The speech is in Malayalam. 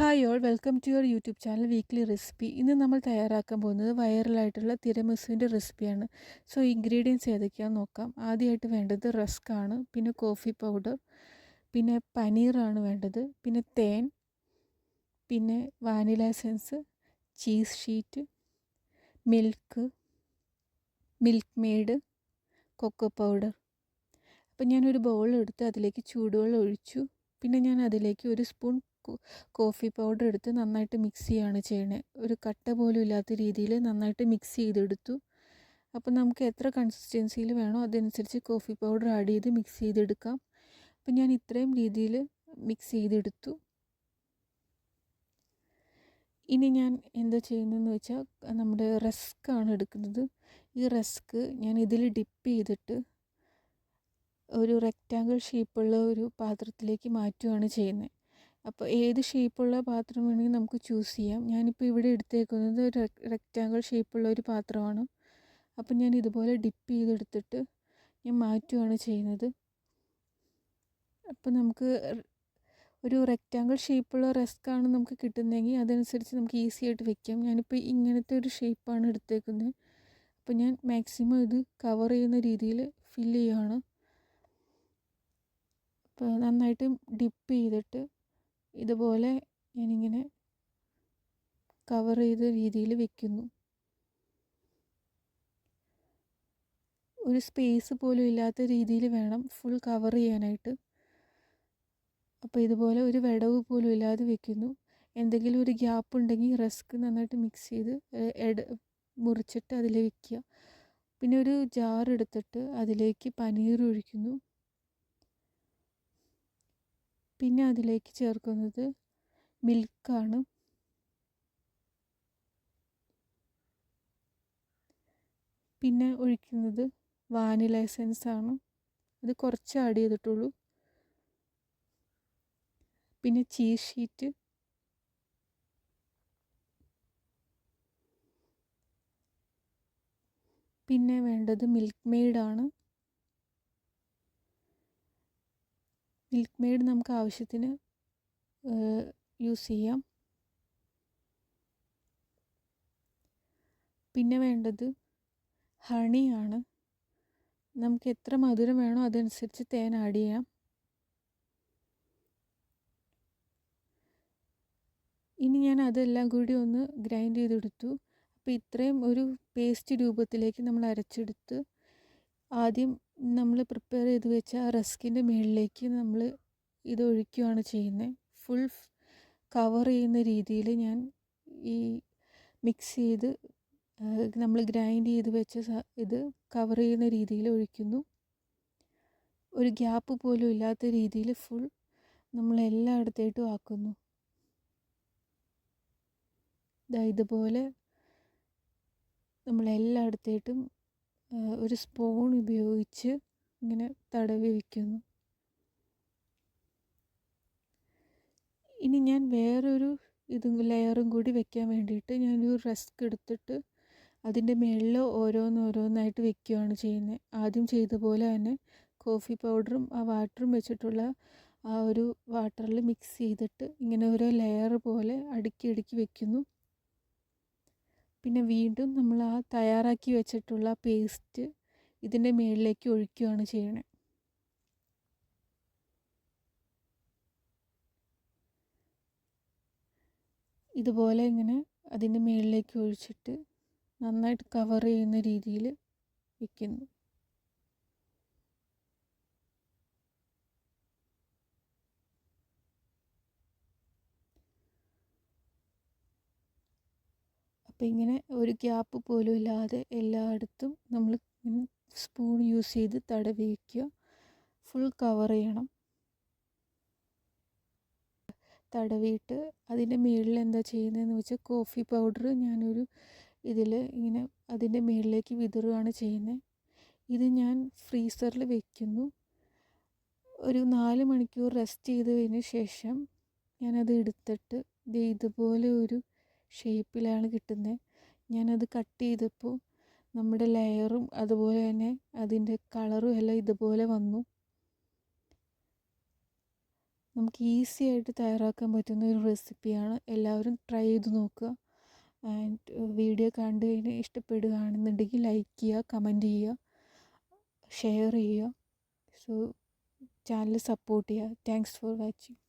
Hi all welcome to your YouTube channel weekly recipe. ഇന്ന് നമ്മൾ തയ്യാറാക്കാൻ പോകുന്നത് വൈറലായിട്ടുള്ള തിരമിസുവിൻ്റെ റെസിപ്പിയാണ്. സോ ഇൻഗ്രീഡിയൻസ് ഏതൊക്കെയാണെന്ന് നോക്കാം. ആദ്യമായിട്ട് വേണ്ടത് റസ്ക് ആണ്, പിന്നെ കോഫി പൗഡർ, പിന്നെ പനീറാണ് വേണ്ടത്, പിന്നെ തേൻ, പിന്നെ vanilla essence, cheese sheet, milkmaid, cocoa powder. അപ്പം ഞാനൊരു ബൗൾ എടുത്ത് അതിലേക്ക് ചൂടുവെള്ളം ഒഴിച്ചു. പിന്നെ ഞാൻ അതിലേക്ക് ഒരു സ്പൂൺ കോഫി പൗഡർ എടുത്ത് നന്നായിട്ട് മിക്സ് ചെയ്യുകയാണ് ചെയ്യണത്. ഒരു കട്ട പോലും ഇല്ലാത്ത രീതിയിൽ നന്നായിട്ട് മിക്സ് ചെയ്തെടുത്തു. അപ്പം നമുക്ക് എത്ര കൺസിസ്റ്റൻസിയിൽ വേണോ അതനുസരിച്ച് കോഫി പൗഡർ ആഡ് ചെയ്ത് മിക്സ് ചെയ്തെടുക്കാം. അപ്പം ഞാൻ ഇത്രയും രീതിയിൽ മിക്സ് ചെയ്തെടുത്തു. ഇനി ഞാൻ എന്താ ചെയ്യുന്നതെന്ന് വെച്ചാൽ നമ്മുടെ റസ്ക് ആണ് എടുക്കുന്നത്. ഈ റസ്ക് ഞാൻ ഇതിൽ ഡിപ്പ് ചെയ്തിട്ട് ഒരു റെക്റ്റാങ്കിൾ ഷേപ്പുള്ള ഒരു പാത്രത്തിലേക്ക് മാറ്റുകയാണ് ചെയ്യുന്നത്. അപ്പോൾ ഏത് ഷേപ്പുള്ള പാത്രം വേണമെങ്കിൽ നമുക്ക് ചൂസ് ചെയ്യാം. ഞാനിപ്പോൾ ഇവിടെ എടുത്തേക്കുന്നത് ഒരു റെക്റ്റാങ്കിൾ ഷേപ്പുള്ള ഒരു പാത്രമാണ്. അപ്പം ഞാൻ ഇതുപോലെ ഡിപ്പ് ചെയ്തെടുത്തിട്ട് ഞാൻ മാറ്റുകയാണ് ചെയ്യുന്നത്. അപ്പോൾ നമുക്ക് ഒരു റെക്റ്റാങ്കിൾ ഷേപ്പുള്ള റസ്ക്കാണ് നമുക്ക് കിട്ടുന്നതെങ്കിൽ അതനുസരിച്ച് നമുക്ക് ഈസി ആയിട്ട് വെക്കാം. ഞാനിപ്പോൾ ഇങ്ങനത്തെ ഒരു ഷേപ്പാണ് എടുത്തേക്കുന്നത്. അപ്പോൾ ഞാൻ മാക്സിമം ഇത് കവർ ചെയ്യുന്ന രീതിയിൽ ഫില്ല് ചെയ്യുകയാണ്. അപ്പോൾ നന്നായിട്ട് ഡിപ്പ് ചെയ്തിട്ട് ഇതുപോലെ ഞാനിങ്ങനെ കവർ ചെയ്ത രീതിയിൽ വെക്കുന്നു. ഒരു സ്പേസ് പോലും ഇല്ലാത്ത രീതിയിൽ വേണം ഫുൾ കവർ ചെയ്യാനായിട്ട്. അപ്പോൾ ഇതുപോലെ ഒരു വിടവ് പോലും ഇല്ലാതെ വെക്കുന്നു. എന്തെങ്കിലും ഒരു ഗ്യാപ്പ് ഉണ്ടെങ്കിൽ റസ്ക് നന്നായിട്ട് മിക്സ് ചെയ്ത് മുറിച്ചിട്ട് അതിൽ വെക്കുക. പിന്നെ ഒരു ജാർ എടുത്തിട്ട് അതിലേക്ക് പനീർ ഒഴിക്കുന്നു. പിന്നെ അതിലേക്ക് ചേർക്കുന്നത് മിൽക്കാണ്. പിന്നെ ഒഴിക്കുന്നത് വാനില എസൻസ് ആണ്. അത് കുറച്ച് ആഡ് ചെയ്തിട്ടുള്ളൂ. പിന്നെ ചീസ് ഷീറ്റ്, പിന്നെ വേണ്ടത് മിൽക്ക് മെയ്ഡാണ്. മിൽക്ക് മെയ്ഡ് നമുക്ക് ആവശ്യത്തിന് യൂസ് ചെയ്യാം. പിന്നെ വേണ്ടത് ഹണിയാണ്. നമുക്ക് എത്ര മധുരം വേണോ അതനുസരിച്ച് തേൻ ആഡ് ചെയ്യാം. ഇനി ഞാൻ അതെല്ലാം കൂടി ഒന്ന് ഗ്രൈൻഡ് ചെയ്തെടുത്തു. അപ്പോൾ ഇത്രയും ഒരു പേസ്റ്റ് രൂപത്തിലേക്ക് നമ്മൾ അരച്ചെടുത്ത് ആദ്യം നമ്മൾ പ്രിപ്പയർ ചെയ്ത് വെച്ച ആ റസ്കിൻ്റെ മുകളിലേക്ക് നമ്മൾ ഇത് ഒഴിക്കുകയാണ് ചെയ്യുന്നത്. ഫുൾ കവർ ചെയ്യുന്ന രീതിയിൽ ഞാൻ ഈ മിക്സ് ചെയ്ത് നമ്മൾ ഗ്രൈൻഡ് ചെയ്ത് വെച്ച ഇത് കവർ ചെയ്യുന്ന രീതിയിൽ ഒഴിക്കുന്നു. ഒരു ഗ്യാപ്പ് പോലും ഇല്ലാത്ത രീതിയിൽ ഫുൾ നമ്മൾ എല്ലായിടത്തേട്ടും ആക്കുന്നു. ഇതുപോലെ നമ്മൾ എല്ലായിടത്തേട്ടും ഒരു സ്പൂൺ ഉപയോഗിച്ച് ഇങ്ങനെ തടവി വയ്ക്കുന്നു. ഇനി ഞാൻ വേറൊരു ലെയറും കൂടി വെക്കാൻ വേണ്ടിയിട്ട് ഞാനൊരു റസ്ക് എടുത്തിട്ട് അതിൻ്റെ മുകളിൽ ഓരോന്നായിട്ട് വെക്കുകയാണ് ചെയ്യുന്നത്. ആദ്യം ചെയ്ത പോലെ തന്നെ കോഫി പൗഡറും ആ വാട്ടറും വെച്ചിട്ടുള്ള ആ ഒരു വാട്ടറിൽ മിക്സ് ചെയ്തിട്ട് ഇങ്ങനെ ഓരോ ലെയർ പോലെ അടുക്കി വെക്കുന്നു. പിന്നെ വീണ്ടും നമ്മൾ ആ തയ്യാറാക്കി വെച്ചിട്ടുള്ള പേസ്റ്റ് ഇതിൻ്റെ മുകളിലേക്ക് ഒഴിക്കുകയാണ് ചെയ്യണത്. ഇതുപോലെ ഇങ്ങനെ അതിൻ്റെ മുകളിലേക്ക് ഒഴിച്ചിട്ട് നന്നായിട്ട് കവർ ചെയ്യുന്ന രീതിയിൽ വയ്ക്കുന്നു. അപ്പോൾ ഇങ്ങനെ ഒരു ഗ്യാപ്പ് പോലും ഇല്ലാതെ എല്ലായിടത്തും നമ്മൾ സ്പൂൺ യൂസ് ചെയ്ത് തടവി വയ്ക്കുക. ഫുൾ കവർ ചെയ്യണം. തടവിയിട്ട് അതിൻ്റെ മുകളിൽ എന്താ ചെയ്യുന്നതെന്ന് വെച്ചാൽ കോഫി പൗഡർ ഞാനൊരു ഇതിൽ ഇങ്ങനെ അതിൻ്റെ മുകളിലേക്ക് വിതറുകയാണ് ചെയ്യുന്നത്. ഇത് ഞാൻ ഫ്രീസറിൽ വെക്കുന്നു. ഒരു 4 മണിക്കൂർ റെസ്റ്റ് ചെയ്തതിന് ശേഷം ഞാനത് എടുത്തിട്ട് ഇതുപോലെ ഒരു ഷേപ്പിലാണ് കിട്ടുന്നത്. ഞാനത് കട്ട് ചെയ്തപ്പോൾ നമ്മുടെ ലെയറും അതുപോലെ തന്നെ അതിൻ്റെ കളറും എല്ലാം ഇതുപോലെ വന്നു. നമുക്ക് ഈസി ആയിട്ട് തയ്യാറാക്കാൻ പറ്റുന്ന ഒരു റെസിപ്പിയാണ്. എല്ലാവരും ട്രൈ ചെയ്ത് നോക്കുക. ആൻഡ് വീഡിയോ കണ്ടു കഴിഞ്ഞ് ഇഷ്ടപ്പെടുകയാണെന്നുണ്ടെങ്കിൽ ലൈക്ക് ചെയ്യുക, കമൻറ്റ് ചെയ്യുക, ഷെയർ ചെയ്യുക. സോ ചാനൽ സപ്പോർട്ട് ചെയ്യുക. Thanks for watching.